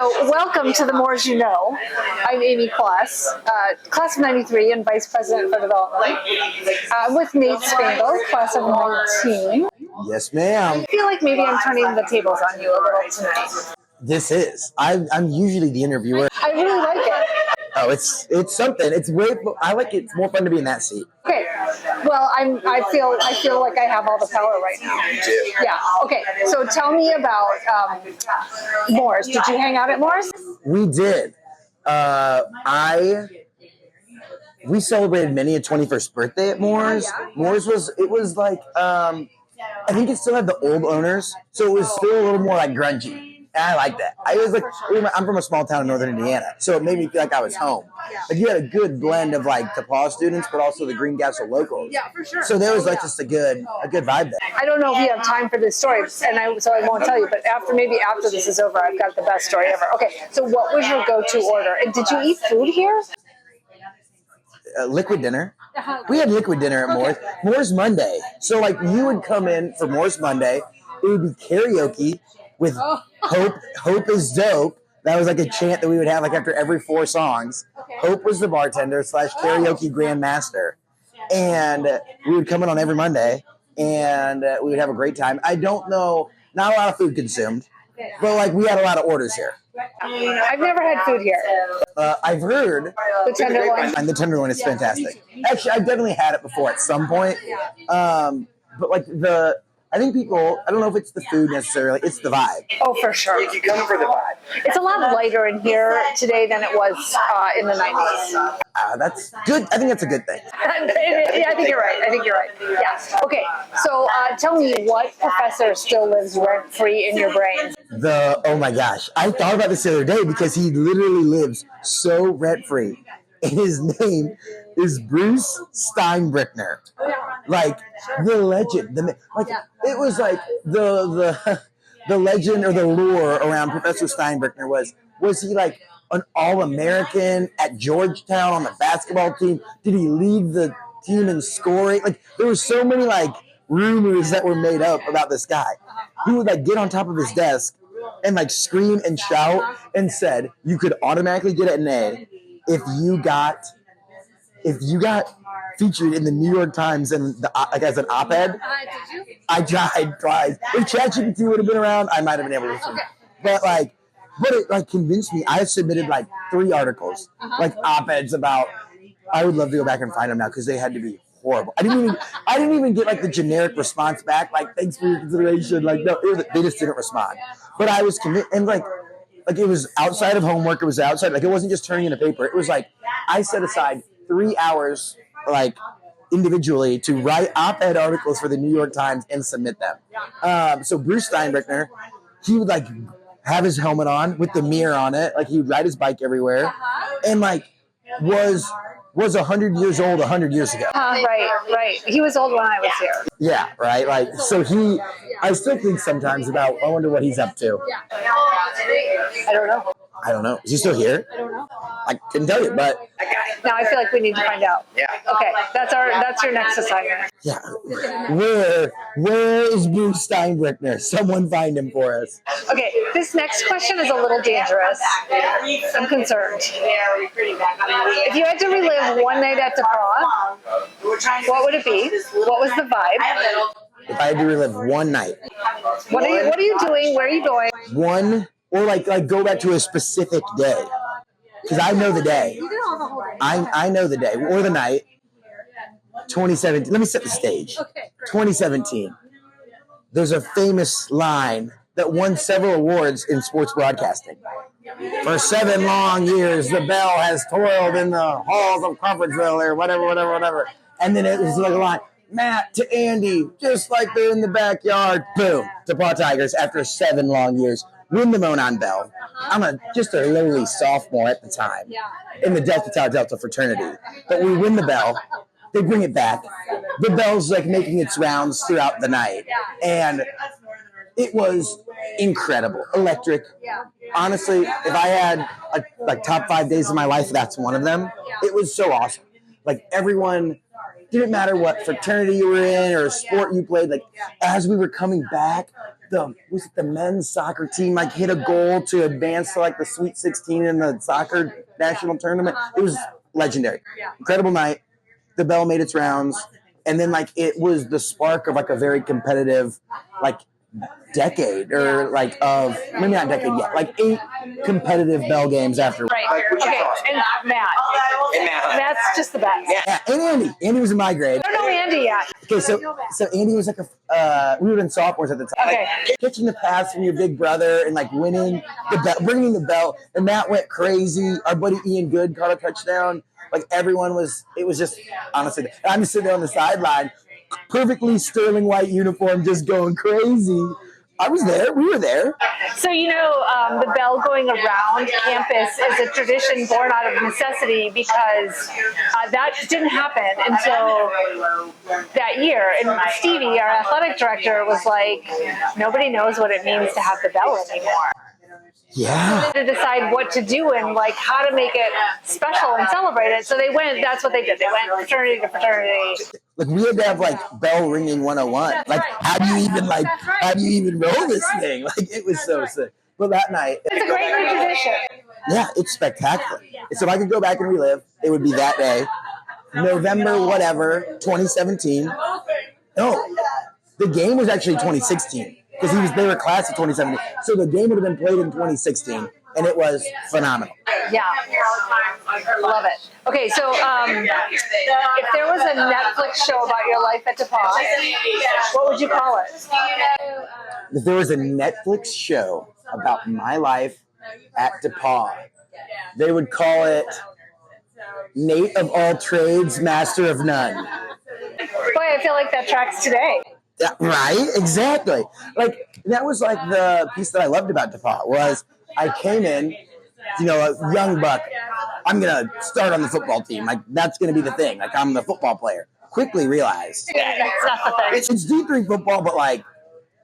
So welcome to the Moors You Know. I'm Amy Class, class of 93 and Vice President for Development. I'm with Nate Spangle, class of 19. Yes, ma'am. I feel like maybe I'm turning the tables on you a little tonight. This is. I'm usually the interviewer. I really like it. Oh, it's something. It's way. I like it. It's more fun to be in that seat. Okay. Well, I feel like I have all the power right now. You do. Yeah. Okay. So tell me about Moors. Did you hang out at Moors? We did. We celebrated many a 21st birthday at Moors. Moors was like I think it still had the old owners, so it was still a little more like grungy. And I like that. I'm from a small town in northern Indiana, so it made me feel like I was home. Like you had a good blend of like DePauw students, but also the Green Castle locals. Yeah, for sure. So there was like just a good vibe there. I don't know if you have time for this story, so I won't tell you. But after this is over, I've got the best story ever. Okay, so what was your go-to order? And did you eat food here? Liquid dinner. We had liquid dinner at Moors. Moors Monday. So like you would come in for Moors Monday. It would be karaoke with Hope is dope. That was like a chant that we would have like after every 4 songs. Hope was the bartender / karaoke grandmaster. And we would come in on every Monday and we would have a great time. I don't know, not a lot of food consumed, but like we had a lot of orders here. I've never had food here. I've heard The tenderloin. And the tenderloin is fantastic. Actually, I've definitely had it before at some point. But like I think people, I don't know if it's the food necessarily, it's the vibe. Oh, for sure. You come for the vibe. It's a lot lighter in here today than it was in the 90s. That's good. I think that's a good thing. Yeah, I think you're right. Yeah. Okay, so tell me, what professor still lives rent-free in your brain? Oh my gosh. I thought about this the other day because he literally lives so rent-free. And his name is Bruce Stinebrickner. Like the legend. It was like the legend or the lore around Professor Stinebrickner was he like an All-American at Georgetown on the basketball team? Did he lead the team in scoring? Like there were so many like rumors that were made up about this guy. He would like get on top of his desk and like scream and shout and said you could automatically get an A if you got featured in the New York Times and as an op-ed. Did you? I tried twice. If ChatGPT would have been around, I might have been able to. Okay. But it like convinced me. I submitted like 3 articles, like op-eds about. I would love to go back and find them now because they had to be horrible. I didn't even get like the generic response back. Like thanks for your consideration. Like no, they just didn't respond. But I was convinced, and like it was outside of homework. It was outside. Like it wasn't just turning in a paper. It was like I set aside 3 hours, like individually, to write op-ed articles for the New York Times and submit them. So Bruce Stinebrickner, he would like have his helmet on with the mirror on it, like he would ride his bike everywhere, and like was 100 years old 100 years ago. Right. He was old when I was here. Yeah, right. Like so I still think sometimes about. I wonder what he's up to. I don't know. Is he still here? I don't know. I couldn't tell you, but now I feel like we need to find out. Yeah. Okay, that's your next assignment. Yeah. Where is Bruce Stinebrickner? Someone find him for us. Okay, this next question is a little dangerous. I'm concerned. If you had to relive one night at DePauw, what would it be? What was the vibe? If I had to relive one night. What are you doing? Where are you going? One, or like go back to a specific day. Because I know the day. I know the day or the night. 2017. Let me set the stage. 2017. There's a famous line that won several awards in sports broadcasting. For 7 long years, the Bell has toiled in the halls of Crawfordsville or whatever. And then it was like a line, Matt to Andy, just like they're in the backyard. Boom. DePauw Tigers, after 7 long years, win the Monon Bell. I'm just a lowly sophomore at the time in the Delta Tau Delta fraternity. But we win the Bell. They bring it back. The Bell's like making its rounds throughout the night. And it was incredible, electric. Honestly, if I had like top 5 days of my life, that's one of them. It was so awesome. Like everyone, didn't matter what fraternity you were in or sport you played. Like as we were coming back, the men's soccer team like hit a goal to advance to like the Sweet 16 in the soccer national tournament. It was legendary, incredible night. The bell made its rounds, and then like it was the spark of like a very competitive like decade or like of maybe not decade yet, like 8 competitive bell games after. Right. Okay. And Matt. Matt's just the best. Yeah, and Andy. Andy was in my grade. I don't know Andy yet. Okay, so Andy was like we were in sophomores at the time. Okay. Like, catching the pass from your big brother and like winning the bell, bringing the bell, and Matt went crazy. Our buddy Ian Good caught a touchdown. Like everyone was, it was just honestly. I'm just sitting there on the sideline, perfectly sterling white uniform, just going crazy. I was there. We were there. So, the bell going around campus is a tradition born out of necessity because that didn't happen until that year. And Stevie, our athletic director, was like, nobody knows what it means to have the bell anymore. Yeah. To decide what to do and like how to make it special and celebrate it. So that's what they did. They went fraternity to fraternity. Like we had to have like bell ringing 101. Like how do you even roll this thing? Like it was so sick. But that night, it's a great new tradition. Yeah, it's spectacular. So if I could go back and relive, it would be that day. November, whatever, 2017. No, the game was actually 2016. Because they were class of 2017. So the game would have been played in 2016, and it was phenomenal. Yeah. Love it. Okay, so if there was a Netflix show about your life at DePauw, what would you call it? If there was a Netflix show about my life at DePauw, they would call it Nate of all trades, master of none. Boy, I feel like that tracks today. Yeah, right? Exactly. Like, that was like the piece that I loved about DePauw was I came in, a young buck. I'm going to start on the football team. Like, that's going to be the thing. Like, I'm the football player. Quickly realized. Yeah, that's not the thing. It's D3 football, but like,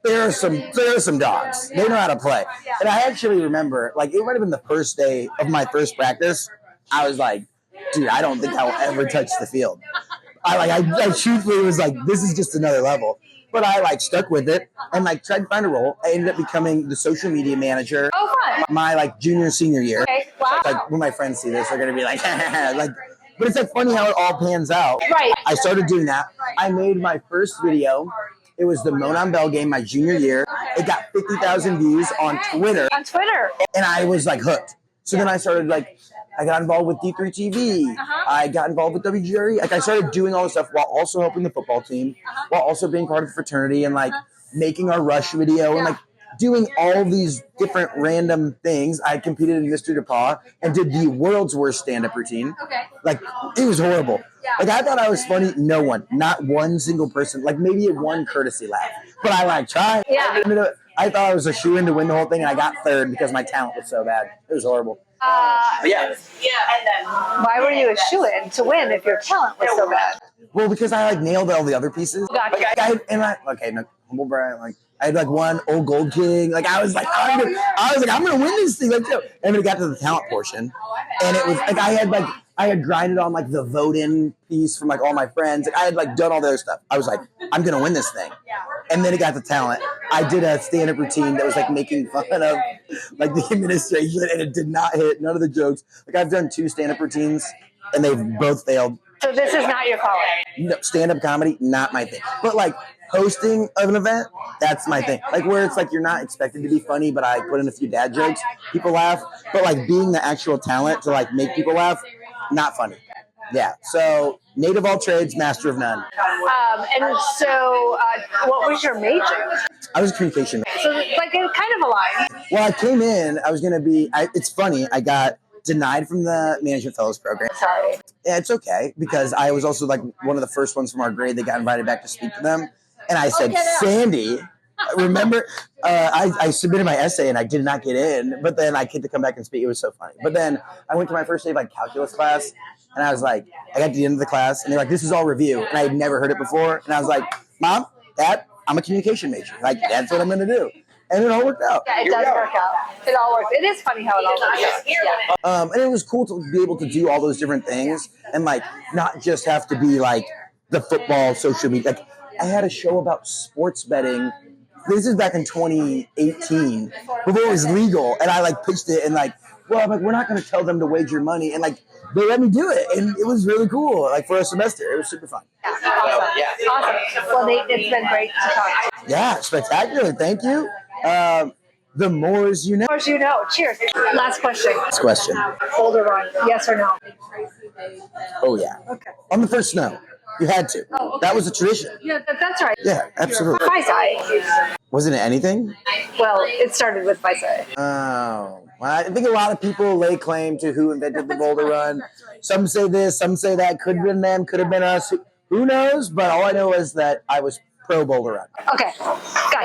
there are some dogs. They know how to play. And I actually remember, like, it might have been the first day of my first practice. I was like, dude, I don't think I will ever touch the field. I truthfully was like, this is just another level. But I like stuck with it and like tried to find a role. I ended up becoming the social media manager. Oh, fun. My like junior and senior year. Okay, wow. Like when my friends see this, they're gonna be like, like. But it's like funny how it all pans out. Right. I started doing that. I made my first video. It was the Monon Bell game my junior year. It got 50,000 views on Twitter. On Twitter. And I was like hooked. So then I started like. I got involved with D3 TV. I got involved with WGRE. Like I started doing all this stuff while also helping the football team, while also being part of the fraternity and like making our rush video and like doing all these different random things. I competed in Mr. DePauw and did the world's worst stand-up routine. Like it was horrible. Like I thought I was funny. No one, not one single person. Like maybe one courtesy laugh, but I like tried. Yeah. I thought I was a shoo-in to win the whole thing, and I got third because my talent was so bad. It was horrible. Yeah. Why were you a shoo-in to win if your talent was so bad? Well, because I like nailed all the other pieces. Gotcha. Like, no, humble brag. Like I had like one old gold king. Like I was like, I'm gonna win this thing. Like, and then it got to the talent portion, and it was like I had grinded on like the vote-in piece from like all my friends. Like, I had like done all the other stuff. I was like, I'm gonna win this thing. And then it got to talent. I did a stand-up routine that was like making fun of like the administration, and it did not hit none of the jokes. Like I've done 2 stand-up routines, and they've both failed. So this is not your calling. No, stand-up comedy, not my thing. But like hosting of an event, that's my thing. Like where it's like you're not expected to be funny, but I put in a few dad jokes, people laugh. But like being the actual talent to like make people laugh, not funny. Yeah. So Nate of all trades, master of none. And so what was your major? I was a communication major. So like it kind of aligned. Well, I came in, I was going to be, it's funny, I got denied from the Management Fellows program. Sorry. Yeah, it's okay, because I was also like one of the first ones from our grade that got invited back to speak to them. And I said, Sandy, remember, I submitted my essay and I did not get in, but then I get to come back and speak. It was so funny. But then I went to my first day of like calculus class, and I was like, I got to the end of the class, and they're like, this is all review. And I had never heard it before. And I was like, Mom, Dad, I'm a communication major. Like, that's what I'm going to do. And it all worked out. Yeah, it does work out. It all works. It is funny how it all works out. Yeah. And it was cool to be able to do all those different things and like not just have to be like the football social media. Like I had a show about sports betting this is back in 2018, before it was legal, and I like pitched it and like, well, I'm like, we're not going to tell them to wager money, and like they let me do it, and it was really cool. Like for a semester, it was super fun. Awesome. Well, Nate, it's been great to talk to you. Yeah, spectacular. Thank you. The mores you know. Of course, you know. Cheers. Last question. Next question. Boulder run, yes or no? Oh yeah. Okay. On the first snow, you had to. Oh, okay. That was a tradition. Yeah, that's right. Yeah, absolutely. Phi-Sci. Wasn't it anything? Well, it started with Phi-Sci. Oh, well, I think a lot of people lay claim to who invented the Boulder Run. Some say this, some say that. Could have been them, could have been us. Who knows? But all I know is that I was pro Boulder Run. Okay, gotcha.